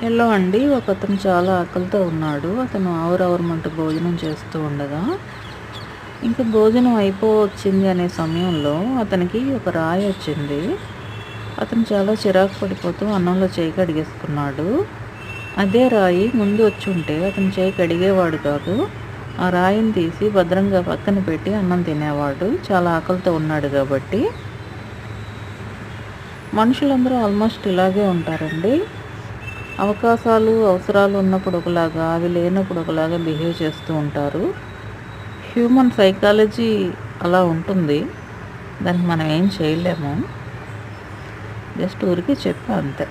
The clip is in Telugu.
హలో అండి. ఒకతను చాలా ఆకలితో ఉన్నాడు. అతను ఆవురావురమంటూ భోజనం చేస్తూ ఉండగా, ఇంక భోజనం అయిపోవచ్చింది అనే సమయంలో అతనికి ఒక రాయొచ్చింది. అతను చాలా చిరాకు పడిపోతూ అన్నంలో చేయి కడిగేసుకున్నాడు. అదే రాయి ముందు వచ్చుంటే అతను చేయి కడిగేవాడు కాదు. ఆ రాయిని తీసి భద్రంగా పక్కన పెట్టి అన్నం తినేవాడు. చాలా ఆకలితో ఉన్నాడు గాబట్టి. మనుషులందరూ ఆల్మోస్ట్ ఇలాగే ఉంటారండి. అవకాశాలు, అవసరాలు ఉన్నప్పుడు ఒకలాగా, అవి లేనప్పుడు ఒకలాగా బిహేవ్ చేస్తూ ఉంటారు. హ్యూమన్ సైకాలజీ అలా ఉంటుంది. దానికి మనం ఏం చేయలేము. జస్ట్ ఊరికే చెప్పా అంతే.